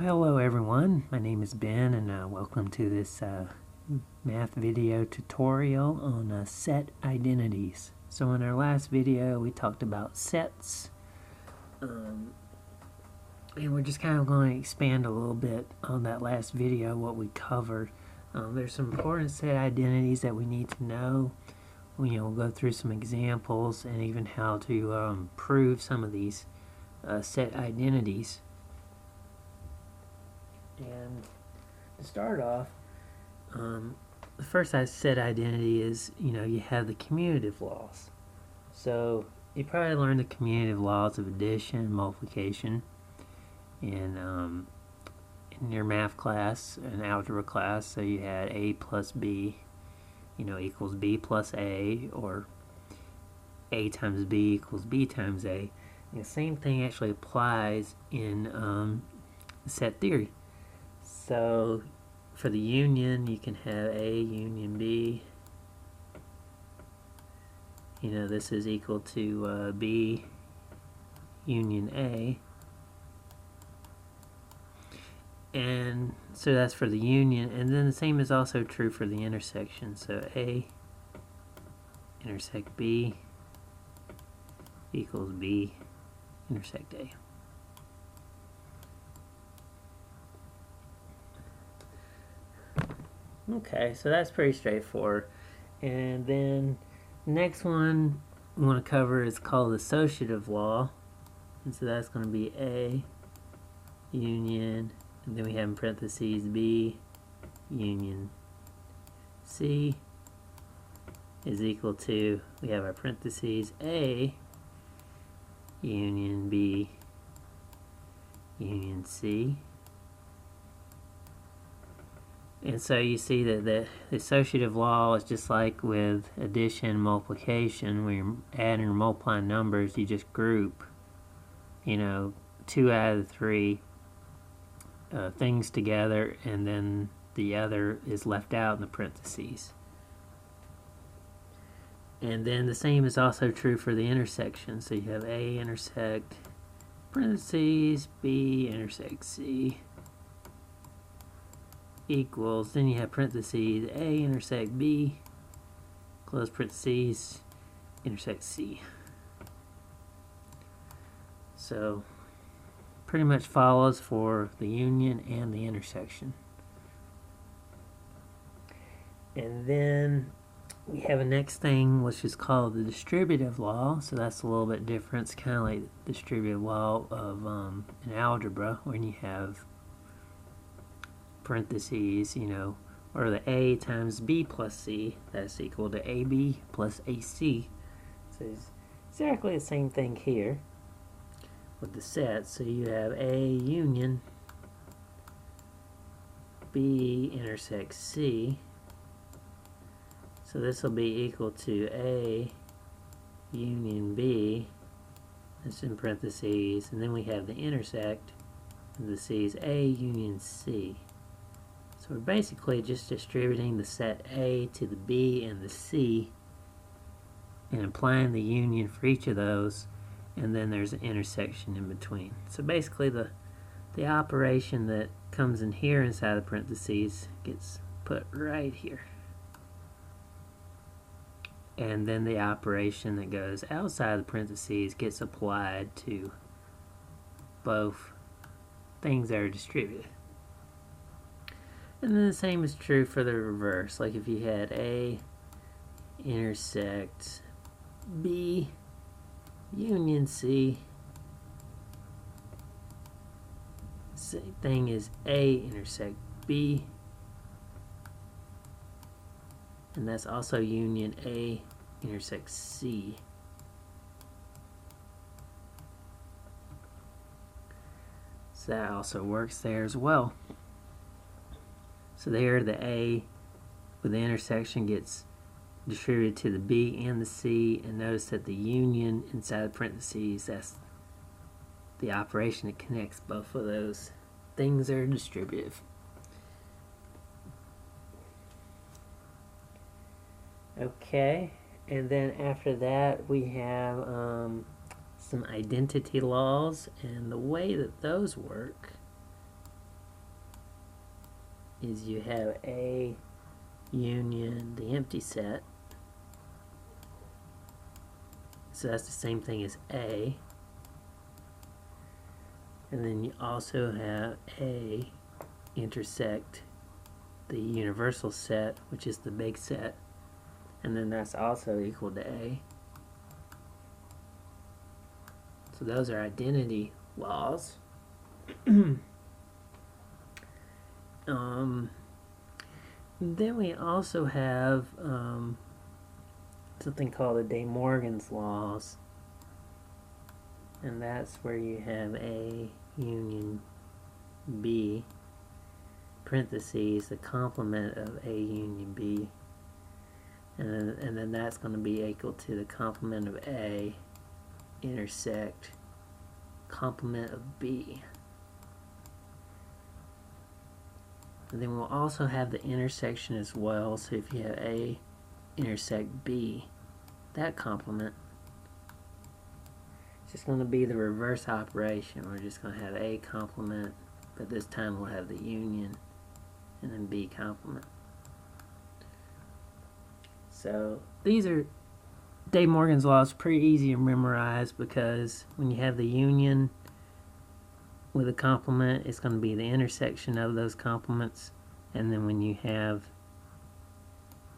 Hello everyone, my name is Ben and welcome to this math video tutorial on set identities. So in our last video we talked about sets and we're just kind of going to expand a little bit on that last video, what we covered. There's some important set identities that we need to know. We'll go through some examples and even how to prove some of these set identities. And to start off, the first set identity is, you have the commutative laws. So you probably learned the commutative laws of addition, multiplication in your math class, in algebra class. So you had a plus b, equals b plus a, or a times b equals b times a. And the same thing actually applies in set theory. So for the union, you can have A union B. This is equal to B union A. And so that's for the union. And then the same is also true for the intersection. So A intersect B equals B intersect A. Okay, so that's pretty straightforward. And then next one we want to cover is called associative law. And so that's going to be A union, and then we have in parentheses B union C is equal to, we have our parentheses, A union B union C. And so you see that the associative law is just like with addition and multiplication. When you're adding or multiplying numbers, you just group, 2 out of the 3 things together, and then the other is left out in the parentheses. And then the same is also true for the intersection. So you have A intersect parentheses B intersect C equals, then you have parentheses A intersect B, close parentheses, intersect C. So pretty much follows for the union and the intersection. And then we have a next thing which is called the distributive law. So that's a little bit different. It's kind of like the distributive law of in algebra, when you have parentheses, or the A times B plus C, that's equal to AB plus AC. So it's exactly the same thing here with the set. So you have A union B intersect C. So this will be equal to A union B, that's in parentheses, and then we have the intersect, and the C is A union C. So we're basically just distributing the set A to the B and the C and applying the union for each of those, and then there's an intersection in between. So basically the operation that comes in here inside the parentheses gets put right here. And then the operation that goes outside the parentheses gets applied to both things that are distributed. And then the same is true for the reverse. Like if you had A intersect B union C, same thing is A intersect B, and that's also union A intersect C. So that also works there as well. So there the A with the intersection gets distributed to the B and the C, and notice that the union inside the parentheses, that's the operation that connects both of those things that are distributive. Okay, and then after that we have some identity laws, and the way that those work is you have A union the empty set. So that's the same thing as A. And then you also have A intersect the universal set, which is the big set. And then that's also equal to A. So those are identity laws. Then we also have something called the De Morgan's laws. And that's where you have A union B, parentheses, the complement of A union B. And then that's going to be equal to the complement of A intersect complement of B. And then we'll also have the intersection as well. So if you have A intersect B, that complement, it's just going to be the reverse operation. We're just going to have A complement, but this time we'll have the union and then B complement. So these are De Morgan's laws, pretty easy to memorize, because when you have the union with a complement, it's going to be the intersection of those complements. And then when you have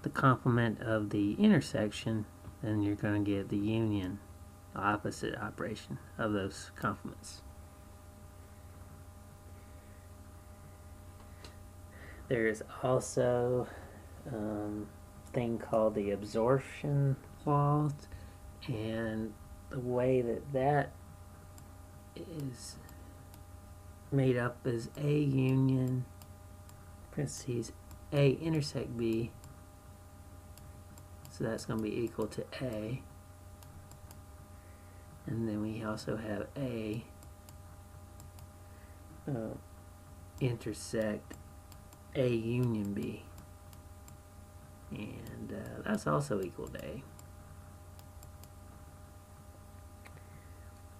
the complement of the intersection, then you're going to get the union, the opposite operation of those complements. There's also a thing called the absorption law, and the way that is made up is A union, parentheses, A intersect B, so that's going to be equal to A. And then we also have A intersect A union B, and that's also equal to A.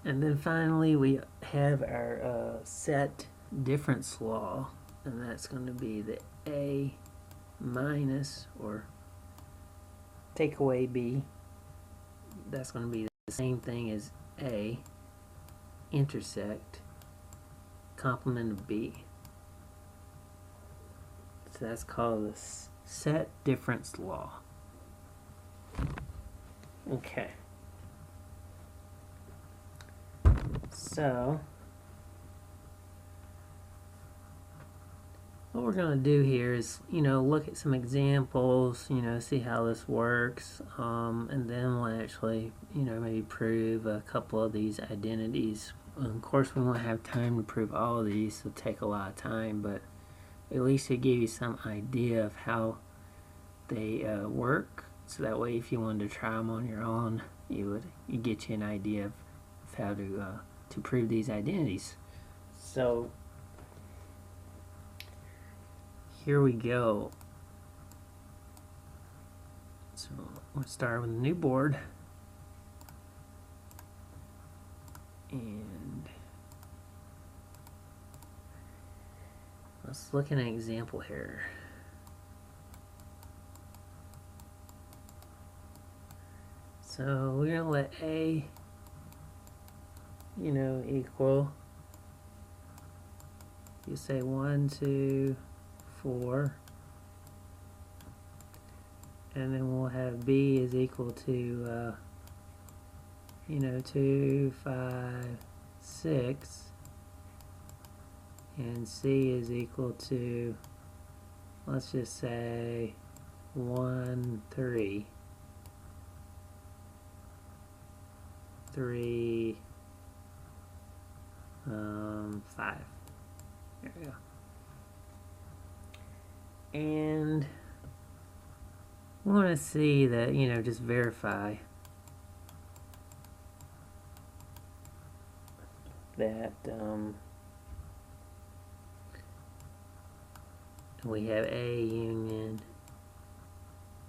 And then finally we have our set difference law, and that's going to be the A minus, or take away B. That's going to be the same thing as A intersect complement of B. So that's called the set difference law. Okay. So what we're going to do here is, look at some examples, see how this works, and then we'll actually, maybe prove a couple of these identities. Of course, we won't have time to prove all of these, so it'll take a lot of time, but at least it give you some idea of how they work, so that way if you wanted to try them on your own, you get you an idea of how to prove these identities. So here we go. So we'll start with a new board, and let's look at an example here. So we're going to let A, equal, you say 1, 2, 4, and then we'll have B is equal to 2, 5, 6, and C is equal to, let's just say 1, 3, 3, 5. There we go. And we want to see that, just verify that we have A union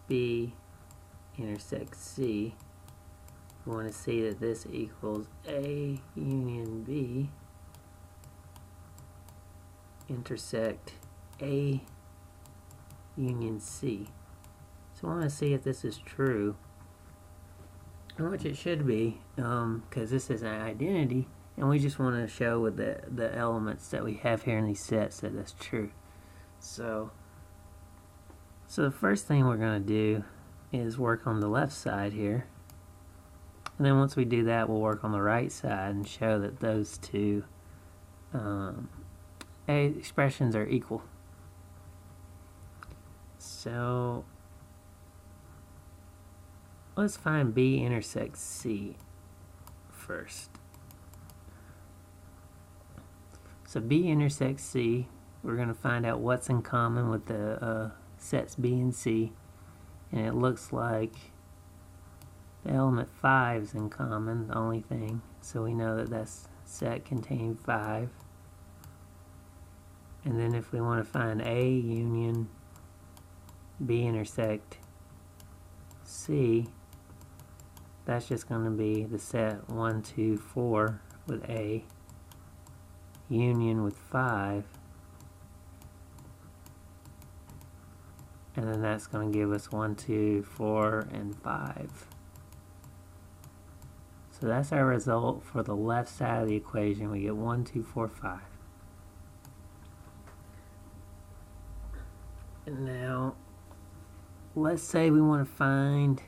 B intersects C. We want to see that this equals A union B intersect A union C. So I want to see if this is true, which it should be, because this is an identity, and we just want to show with the elements that we have here in these sets that that's true. So the first thing we're going to do is work on the left side here. And then once we do that, we'll work on the right side and show that those two expressions are equal. So let's find B intersects C first. So B intersects C, we're going to find out what's in common with the sets B and C. And it looks like the element 5 is in common, the only thing. So we know that that's set contain 5. And then if we want to find A union B intersect C, that's just going to be the set 1, 2, 4 with A union with 5. And then that's going to give us 1, 2, 4, and 5. So that's our result for the left side of the equation. We get 1, 2, 4, 5. And now, let's say we want to find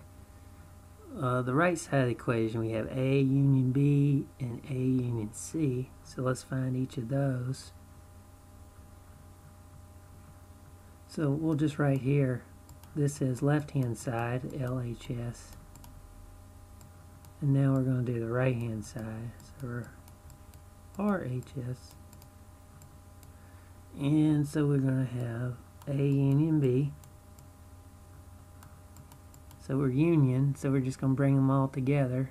the right side of the equation. We have A union B and A union C. So let's find each of those. So we'll just write here, this is left-hand side, LHS. And now we're going to do the right-hand side, so RHS. And so we're going to have A union B. So we're union, so we're just going to bring them all together.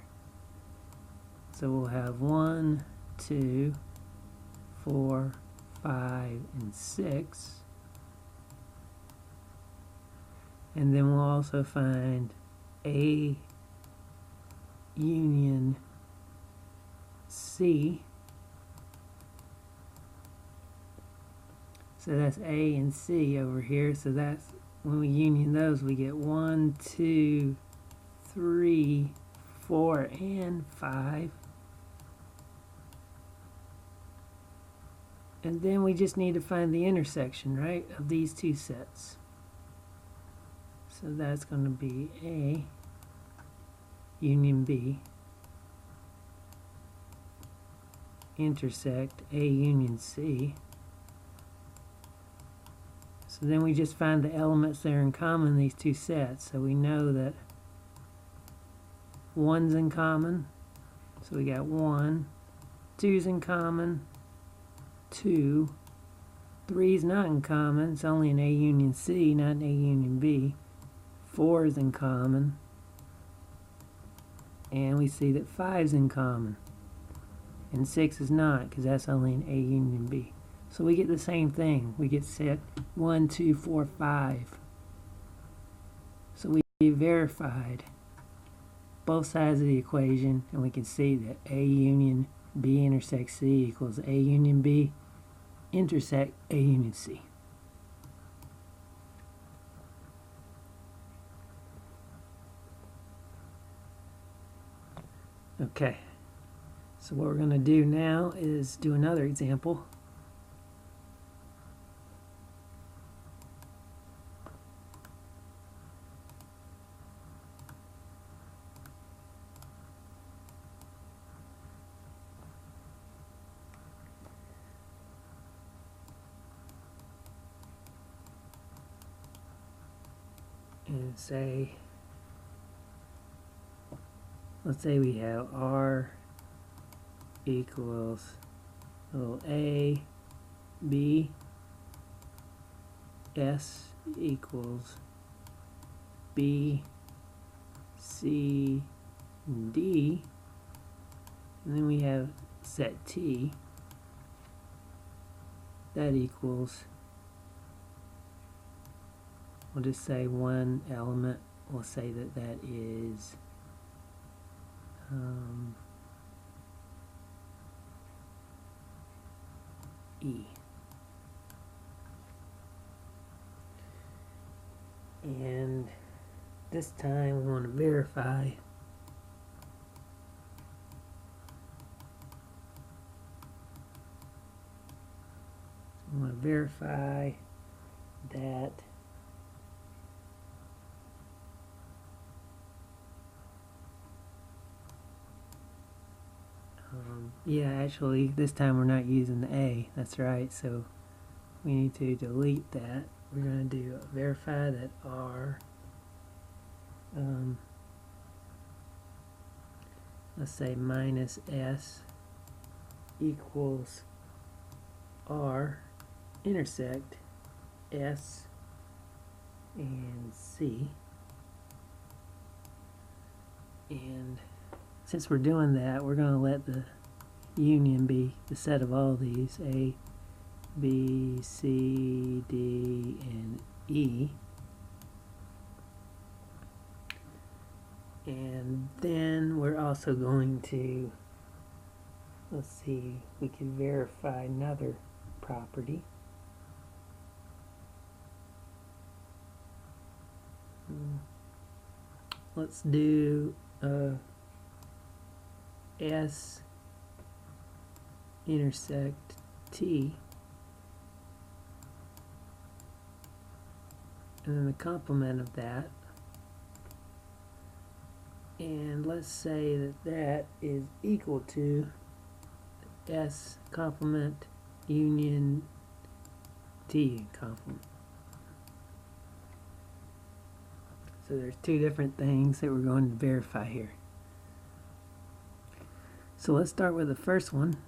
So we'll have 1, 2, 4, 5, and 6. And then we'll also find A union C. So that's A and C over here. So that's, when we union those, we get 1, 2, 3, 4, and 5. And then we just need to find the intersection, right, of these two sets. So that's going to be A union B intersect A union C. So then we just find the elements that are in common in these two sets. So we know that 1's in common. So we got 1. 2's in common. 2. 3's not in common. It's only an A union C, not an A union B. 4 is in common. And we see that 5's in common. And 6 is not, because that's only an A union B. So we get the same thing. We get set 1, 2, 4, 5. So we verified both sides of the equation, and we can see that A union B intersect C equals A union B intersect A union C. Okay, so what we're going to do now is do another example. And say, let's say we have R equals little A, B, S equals B, C, and D, and then we have set T that equals, we'll just say one element, we'll say that that is E. And this time we want to verify that yeah, actually this time we're not using the A, that's right, so we need to delete that. We're going to do verify that R, let's say minus S equals R intersect S and C. And since we're doing that, we're going to let the union be the set of all these, A, B, C, D, and E. And then we're also going to, let's see, we can verify another property. Let's do S intersect T, and then the complement of that, and let's say that that is equal to S complement union T complement. So there's two different things that we're going to verify here. So let's start with the first one.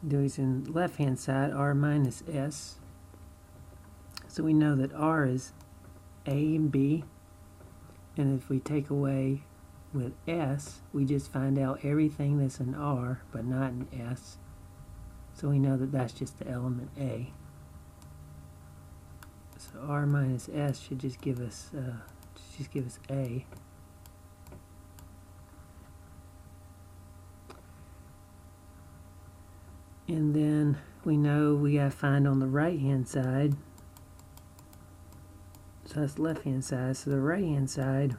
Doing in left hand side, R minus S. So we know that R is A and B, and if we take away with S, we just find out everything that's in R but not in S. So we know that that's just the element A. So R minus S should just give us A. And then we know we gotta find on the right hand side. So that's left hand side. So the right hand side,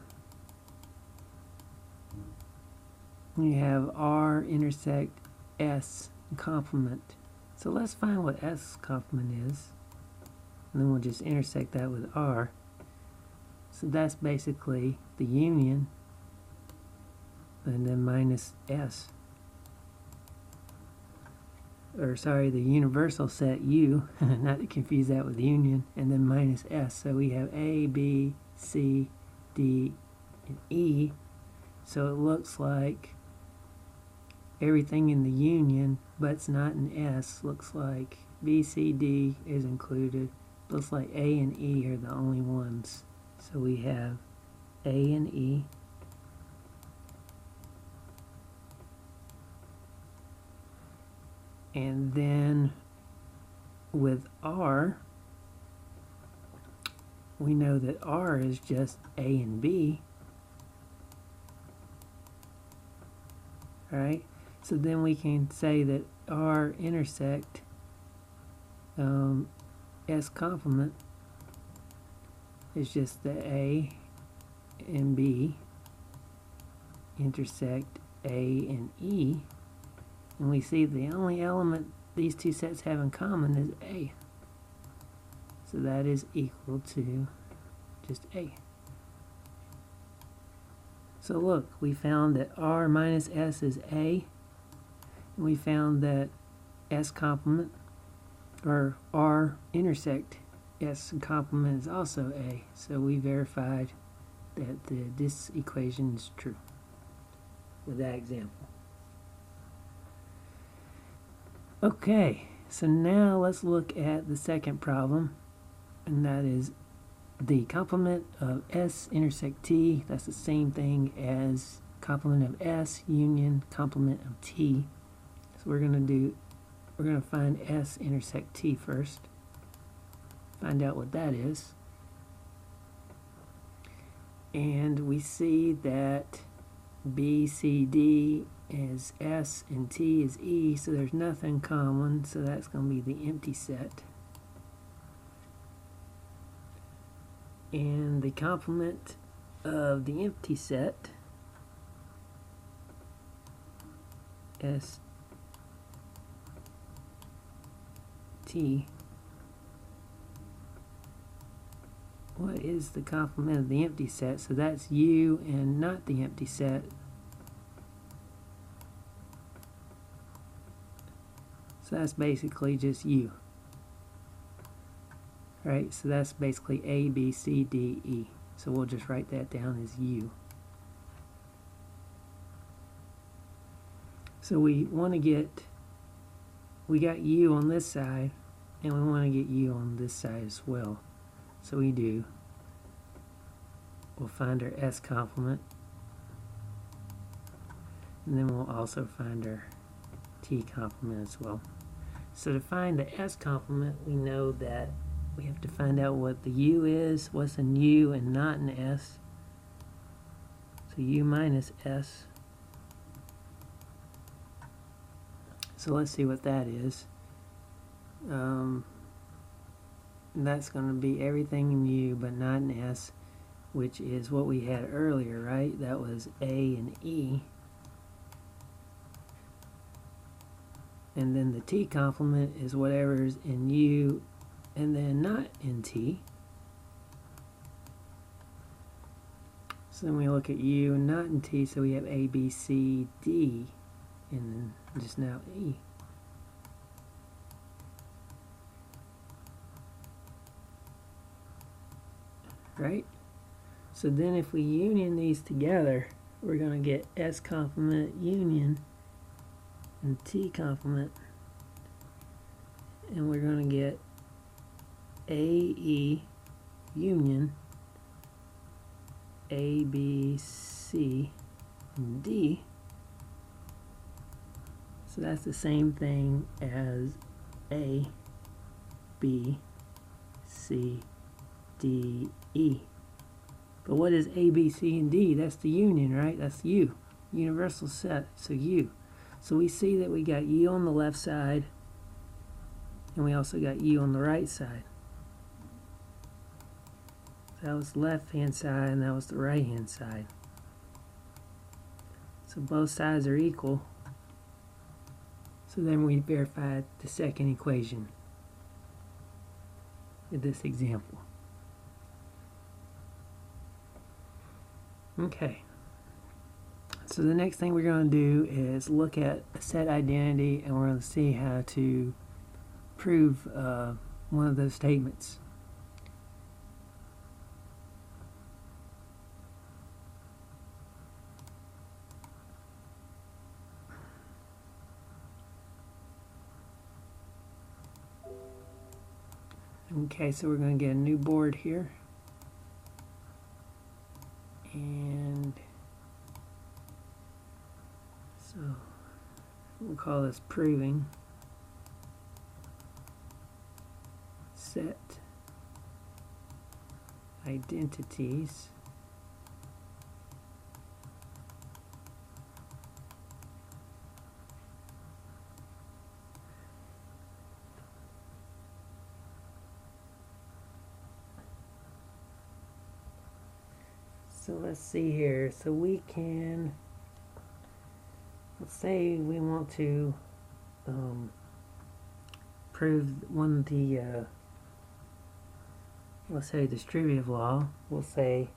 you have R intersect S complement. So let's find what S complement is, and then we'll just intersect that with R. So that's basically the union, and then minus S. Or sorry, the universal set U, not to confuse that with union, and then minus S. So we have A, B, C, D, and E. So it looks like everything in the union, but it's not in S, looks like B, C, D is included. Looks like A and E are the only ones. So we have A and E. And then with R, we know that R is just A and B. Alright, so then we can say that R intersect S complement is just the A and B intersect A and E. And we see the only element these two sets have in common is A. So that is equal to just A. So look, we found that R minus S is A. And we found that S complement, or R intersect S complement, is also A. So we verified that this equation is true with that example. Okay, so now let's look at the second problem, and that is the complement of S intersect T. That's the same thing as complement of S union complement of T. So we're going to find S intersect T first, find out what that is. And we see that B, C, D is S and T is E, so there's nothing common, so that's going to be the empty set. And the complement of the empty set, ST, what is the complement of the empty set? So that's U and not the empty set. So that's basically just U. Right, so that's basically A, B, C, D, E. So we'll just write that down as U. So we want to get, we got U on this side, and we want to get U on this side as well. So we do, we'll find our S complement, and then we'll also find our T complement as well. So to find the S complement, we know that we have to find out what the U is, what's an U and not an S. So U minus S. So let's see what that is. That's going to be everything in U but not an S, which is what we had earlier, right? That was A and E. And then the T complement is whatever's in U and then not in T. So then we look at U and not in T, so we have A, B, C, D, and then just now E. Right? So then if we union these together, we're going to get S complement union and T complement, and we're going to get AE union A, B, C, and D. So that's the same thing as A, B, C, D, E. But what is A, B, C, and D? That's the union, right? That's U. Universal set, so U. So we see that we got U on the left side, and we also got U on the right side. That was the left-hand side, and that was the right-hand side. So both sides are equal. So then we verified the second equation with this example. Okay. So the next thing we're going to do is look at a set identity, and we're going to see how to prove one of those statements. Okay, so we're going to get a new board here, and so we'll call this proving set identities So let's see here. So we can, let's say we want to prove one of the, let's say distributive law. We'll say,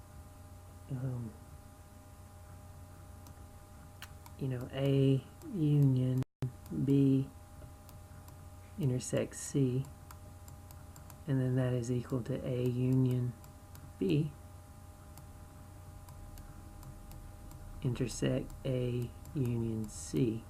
A union B intersects C, and then that is equal to A union B intersect A union C.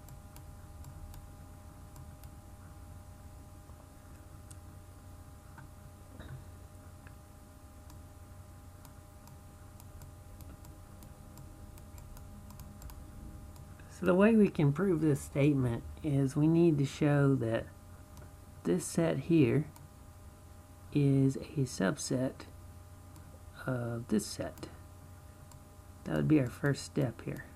So the way we can prove this statement is we need to show that this set here is a subset of this set. That would be our first step here.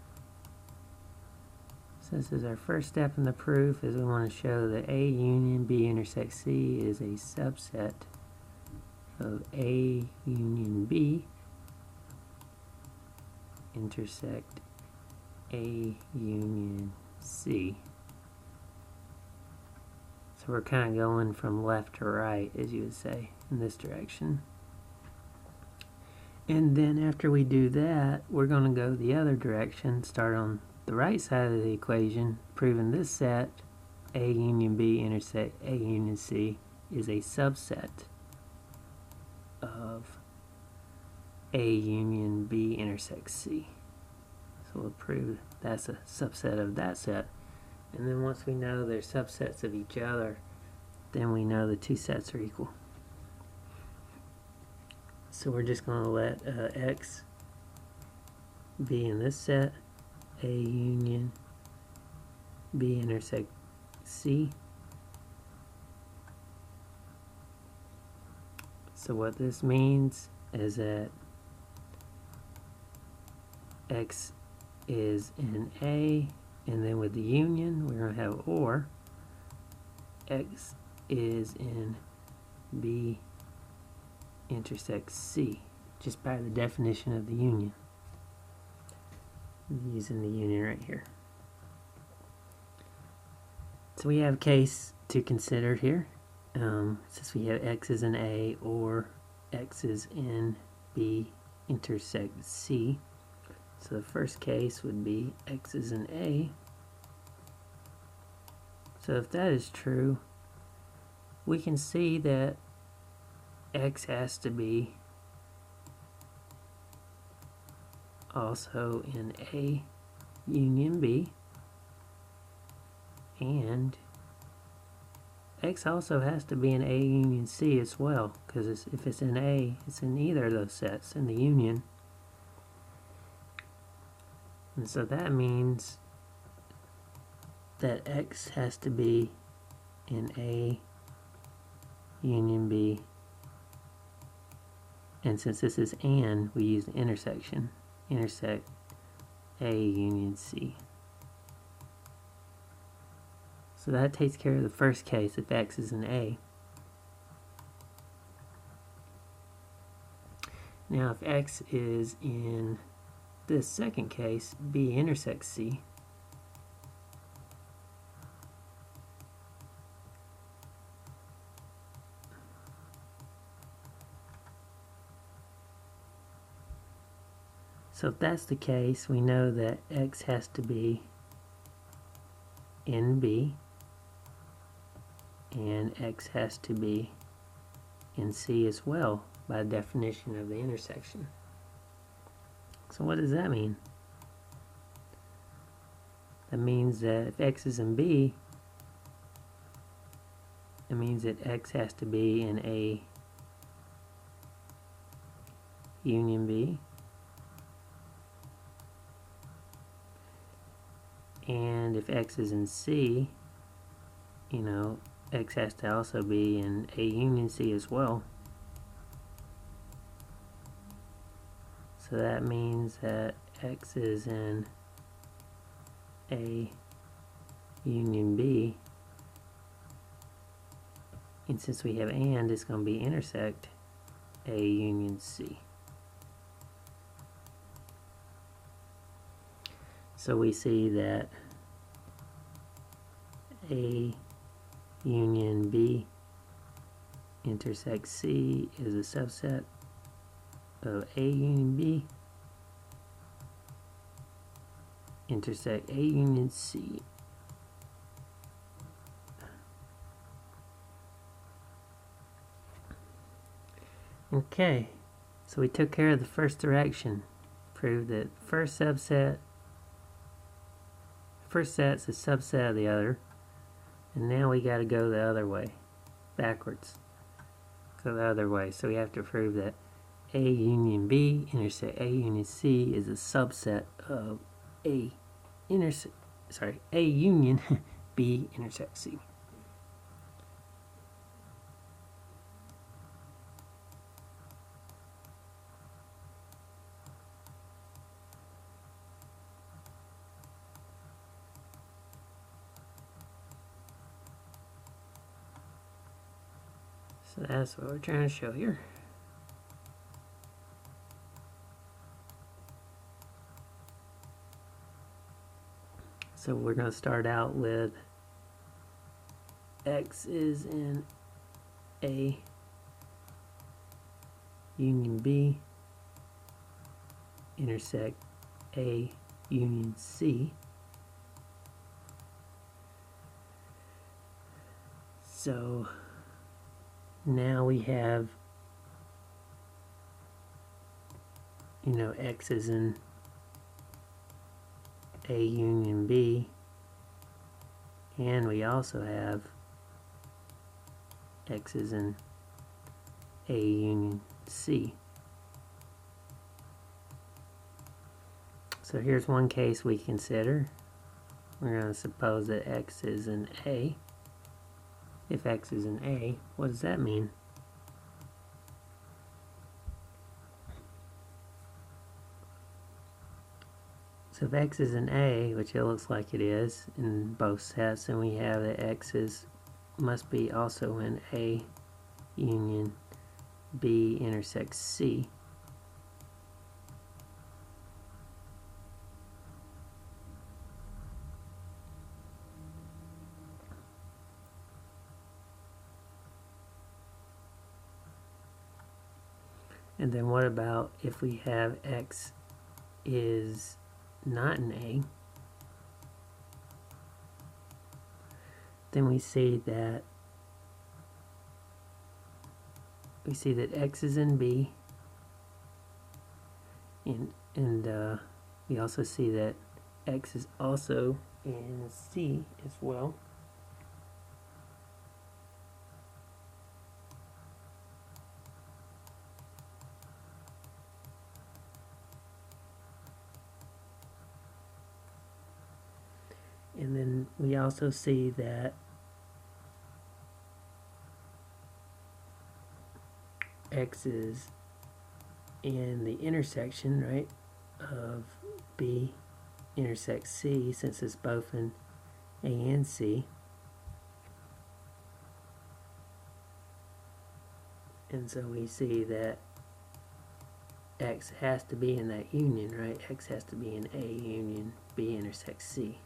So this is our first step in the proof, is we want to show that A union B intersects C is a subset of A union B intersect A union C. So we're kind of going from left to right, as you would say, in this direction. And then after we do that, we're going to go the other direction, start on the right side of the equation, proving this set, A union B intersect A union C, is a subset of A union B intersects C. So we'll prove that's a subset of that set. And then once we know they're subsets of each other, then we know the two sets are equal. So we're just going to let X be in this set, A union B intersect C. So what this means is that X is in A, and then with the union we're going to have OR. X is in B intersects C, just by the definition of the union. I'm using the union right here. So we have a case to consider here. Since we have X is in A or X is in B intersects C. So the first case would be X is in A. So if that is true, we can see that X has to be also in A union B, and X also has to be in A union C as well, because if it's in A, it's in either of those sets in the union. And so that means that X has to be in A union B, and since this is and, we use the intersection, intersect A union C. So that takes care of the first case if X is in A. Now if X is in this second case, B intersects C, so if that's the case, we know that X has to be in B, and X has to be in C as well, by definition of the intersection. So what does that mean? That means that if X is in B, it means that X has to be in A union B, and if X is in C, you know, X has to also be in A union C as well. So that means that X is in A union B, and since we have and, it's going to be intersect A union C. So we see that A union B intersects C is a subset of A union B intersect A union C. Okay, so we took care of the first direction, proved that first set's a subset of the other, and now we got to go the other way, backwards. Go the other way. So we have to prove that A union B intersect A union C is a subset of A union B intersect C. So that's what we're trying to show here. So we're going to start out with X is in A union B intersect A union C. So now we have, X is in A union B, and we also have X is in A union C. So here's one case we consider. We're going to suppose that X is in A. If X is in A, what does that mean? So if X is in A, which it looks like it is in both sets, then we have that X must be also in A union B intersects C. And then what about if we have X is not in A? Then we see that X is in B, and we also see that X is also in C as well. And then we also see that X is in the intersection, right, of B intersects C, since it's both in A and C. And so we see that X has to be in that union, right? X has to be in A union B intersects C.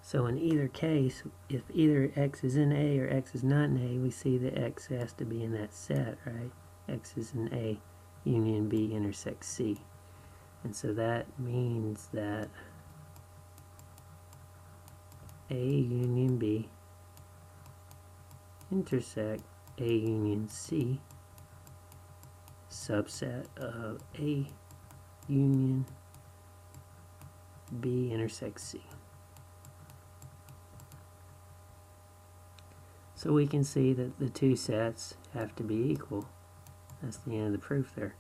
So in either case, if either X is in A or X is not in A, we see that X has to be in that set, right? X is in A union B intersects C. And so that means that A union B intersect A union C, subset of A union B intersects C. So we can see that the two sets have to be equal. That's the end of the proof there.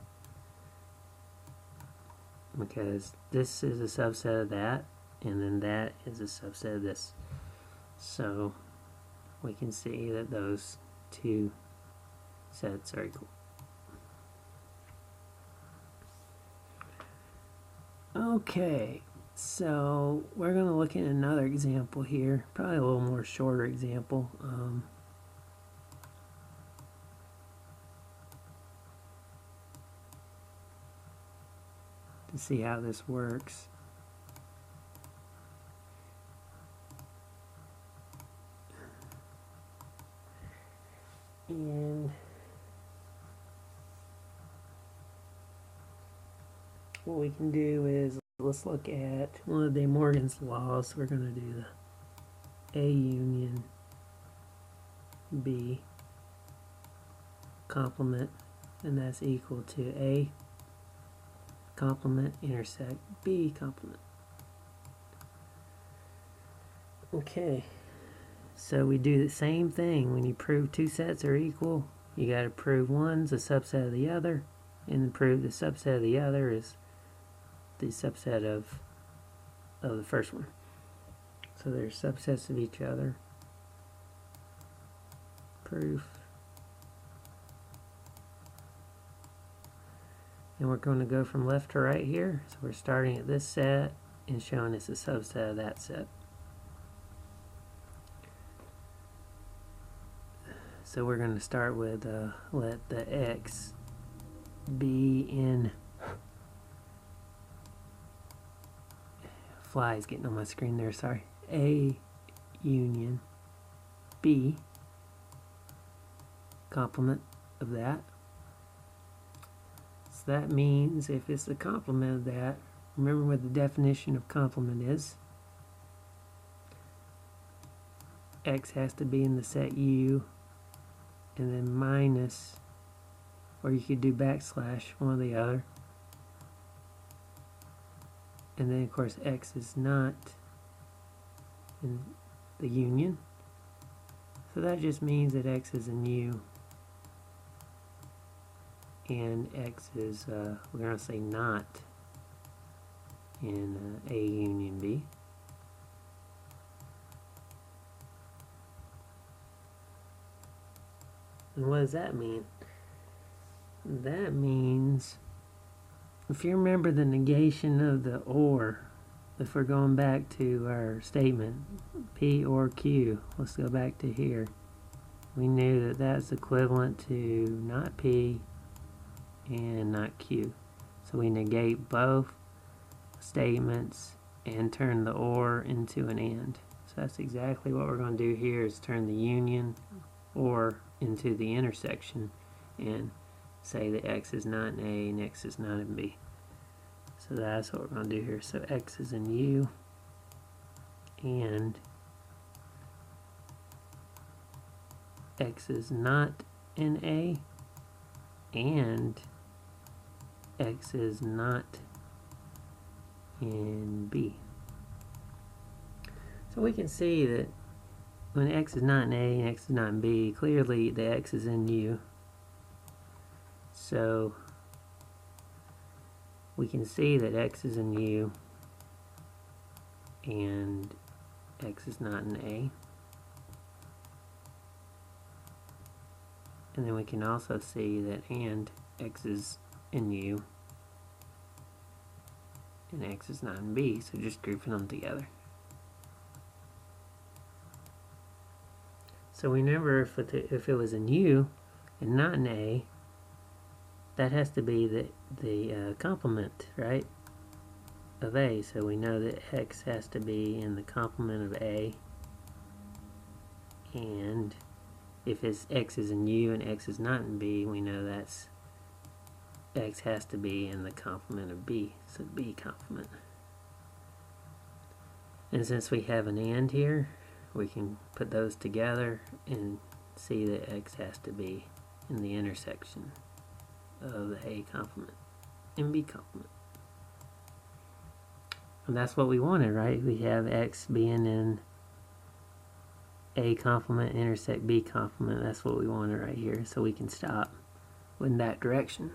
Because this is a subset of that, and then that is a subset of this. So we can see that those two sets are equal. Okay, so we're going to look at another example here, probably a little more shorter example. To see how this works. And what we can do is, let's look at one of De Morgan's laws. We're going to do the A union B complement, and that's equal to A complement intersect B complement. Okay, so we do the same thing. When you prove two sets are equal, you got to prove one's a subset of the other, and prove the subset of the other is the subset of the first one. So they're subsets of each other. Proof. And we're going to go from left to right here. So we're starting at this set and showing it's a subset of that set. So we're going to start with let the X be in fly is getting on my screen there, sorry. A union B, complement of that. So that means if it's the complement of that, remember what the definition of complement is. X has to be in the set U, and then minus, or you could do backslash, one or the other. And then of course X is not in the union. So that just means that X is in U and X is, we're going to say not in A union B. And what does that mean? That means, if you remember the negation of the or, if we're going back to our statement, P or Q, let's go back to here. We knew that that's equivalent to not P and not Q. So we negate both statements and turn the or into an and. So that's exactly what we're going to do here, is turn the union or into the intersection and say that X is not in A and X is not in B. So that's what we're going to do here. So X is in U and X is not in A and X is not in B. So we can see that when X is not in A and X is not in B, clearly the X is in U. So we can see that X is in U and X is not in A. And then we can also see that and X is in U and X is not in B, so just grouping them together. So remember, if it was in U and not in A, that has to be the complement, right, of A. So we know that X has to be in the complement of A, and if it's X is in U and X is not in B, we know that's X has to be in the complement of B, so B complement. And since we have an and here, we can put those together and see that X has to be in the intersection of the A complement and B complement. And that's what we wanted, right? We have X being in A complement intersect B complement. That's what we wanted right here, so we can stop in that direction.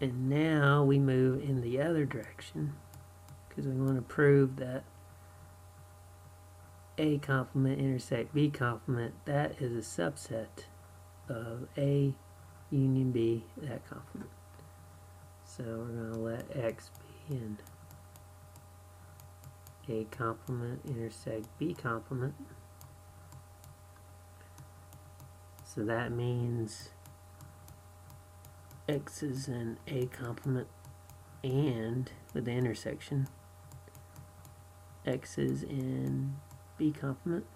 And now we move in the other direction because we want to prove that A complement intersect B complement, that is a subset of A union B, that complement. So we're going to let X be in A complement intersect B complement. So that means X is in A complement and with the intersection X is in B complement.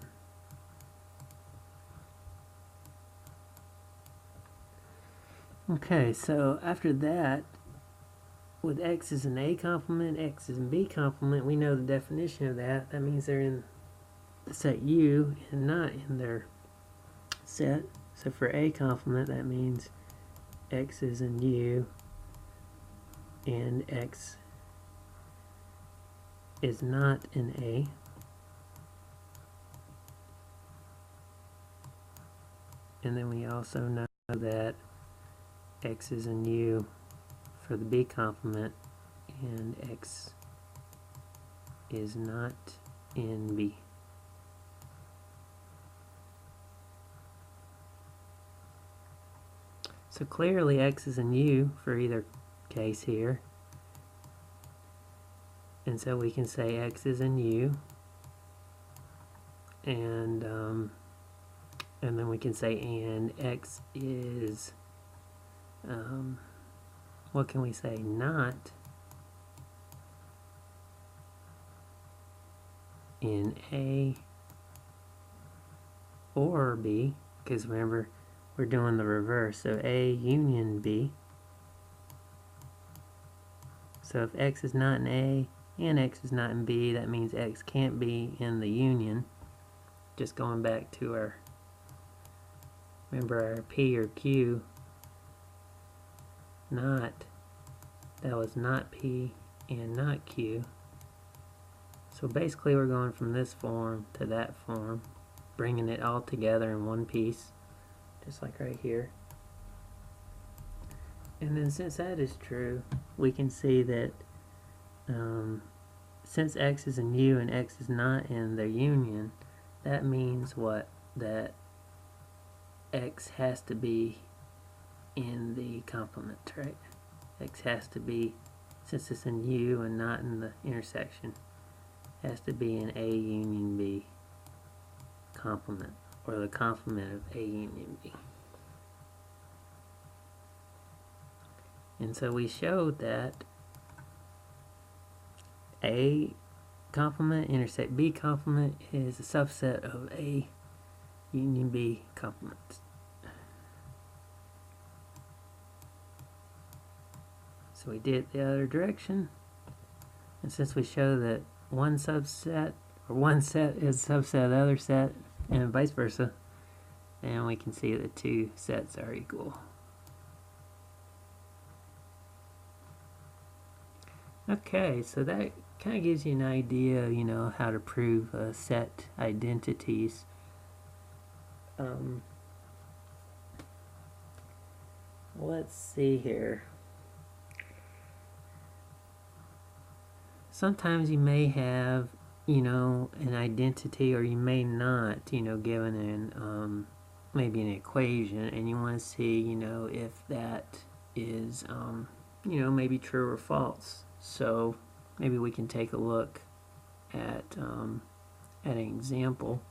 Okay, so after that, with X is in A complement, X is in B complement, we know the definition of that. That means they're in the set U and not in their set. So for A complement, that means X is in U and X is not in A. And then we also know that X is in U for the B complement and X is not in B. So clearly X is in U for either case here. And so we can say X is in U, and then we can say and X is what can we say? Not in A or B, because remember, we're doing the reverse, so A union B. So if X is not in A and X is not in B, that means X can't be in the union. Just going back to our, remember our P or Q, not, that was not P and not Q. So basically we're going from this form to that form, bringing it all together in one piece, just like right here. And then since that is true, we can see that since X is in U and X is not in their union, that means what? That X has to be in the complement, right? X has to be, since it's in U and not in the intersection, has to be an A union B complement, or the complement of A union B. And so we showed that A complement intersect B complement is a subset of A union B complements. So we did it the other direction, and since we show that one subset or one set is a subset of the other set and vice versa, and we can see that two sets are equal. Okay, so that kind of gives you an idea, you know, how to prove set identities. Let's see here. Sometimes you may have, you know, an identity, or you may not, you know, given an maybe an equation, and you want to see, you know, if that is, you know, maybe true or false. So maybe we can take a look at an example.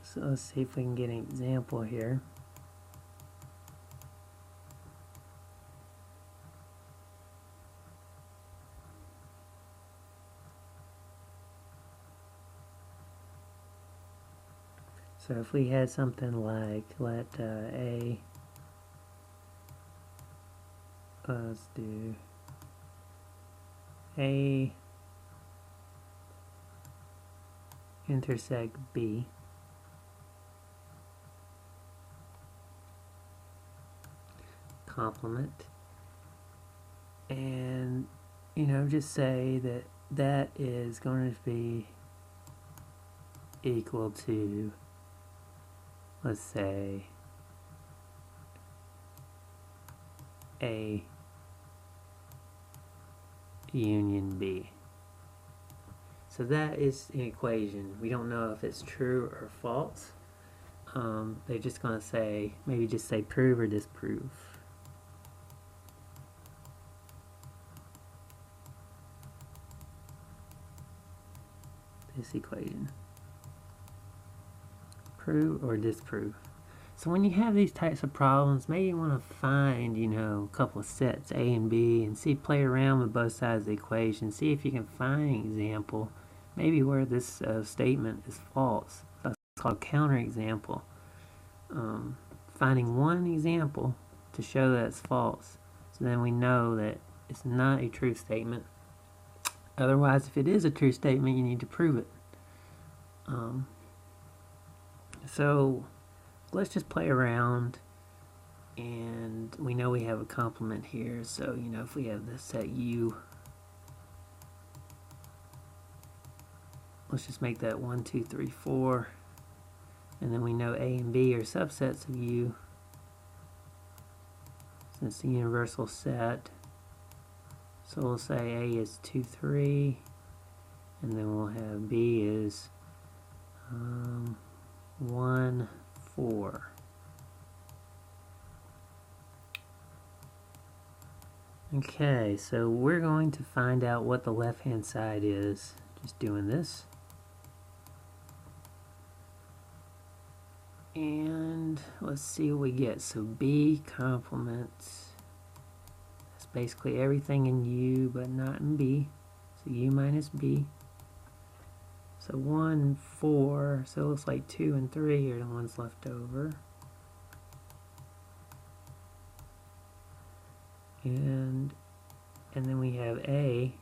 So let's see if we can get an example here. So if we had something like, let's do A intersect B, complement, and, you know, just say that that is going to be equal to, let's say, A union B. So that is an equation. We don't know if it's true or false. They're just going to say, maybe just say prove or disprove this equation. Prove or disprove. So when you have these types of problems, maybe you want to find, you know, a couple of sets, A and B, and see, play around with both sides of the equation. See if you can find an example, maybe where this statement is false. So it's called counterexample. Finding one example to show that it's false. So then we know that it's not a true statement. Otherwise, if it is a true statement, you need to prove it. So let's just play around, and we know we have a complement here. So, you know, if we have this set U, let's just make that 1, 2, 3, 4. And then we know A and B are subsets of U, since the universal set. So we'll say A is 2, 3, and then we'll have B is 1, 4. Okay, so we're going to find out what the left-hand side is, just doing this. And let's see what we get. So B complements, that's basically everything in U but not in B. So U minus B. So 1, 4, so it looks like 2 and 3 are the ones left over. And then we have A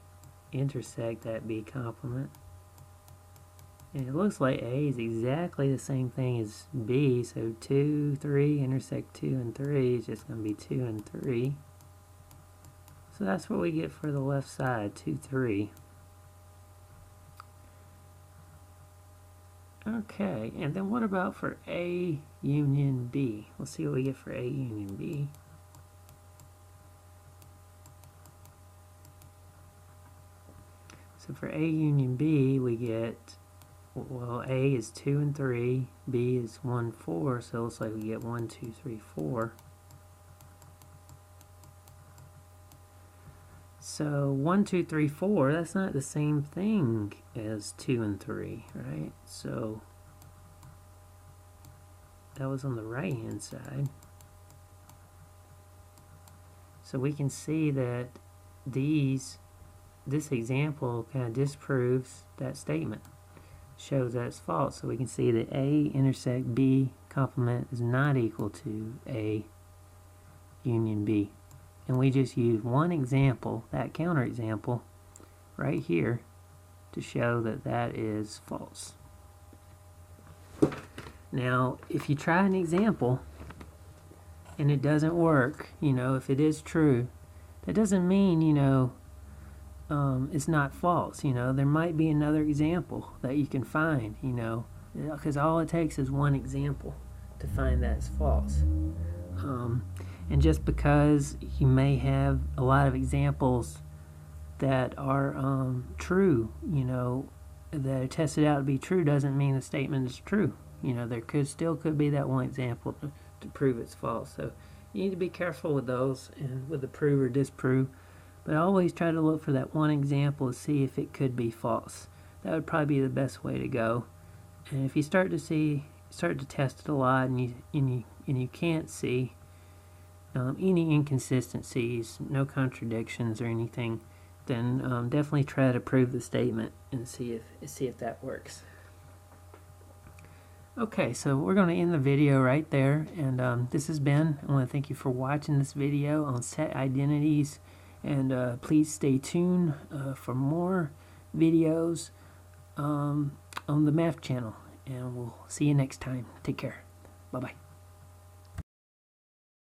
intersect that B complement. And it looks like A is exactly the same thing as B, so 2, 3 intersect 2 and 3 is just going to be 2 and 3. So that's what we get for the left side, 2, 3. Okay, and then what about for A union B? Let's see what we get for A union B. So for A union B, we get, well, A is 2 and 3, B is 1, 4, so it looks like we get 1, 2, 3, 4. So 1, 2, 3, 4, that's not the same thing as 2 and 3, right? So that was on the right hand side. So we can see that this example kind of disproves that statement, shows that it's false. So we can see that A intersect B complement is not equal to A union B. And we just use one example, that counterexample, right here to show that that is false. Now, if you try an example and it doesn't work, if it is true, that doesn't mean, it's not false. There might be another example that you can find, because all it takes is one example to find that it's false. And just because you may have a lot of examples that are true, that are tested out to be true, doesn't mean the statement is true. There still could be that one example to prove it's false. So you need to be careful with those and with the prove or disprove. But always try to look for that one example to see if it could be false. That would probably be the best way to go. And if you start to test it a lot and you can't see any inconsistencies, no contradictions or anything, then definitely try to prove the statement and see if that works. Okay, so we're going to end the video right there, and this has been, I want to thank you for watching this video on set identities, and please stay tuned for more videos on the math channel, and we'll see you next time. Take care. Bye-bye.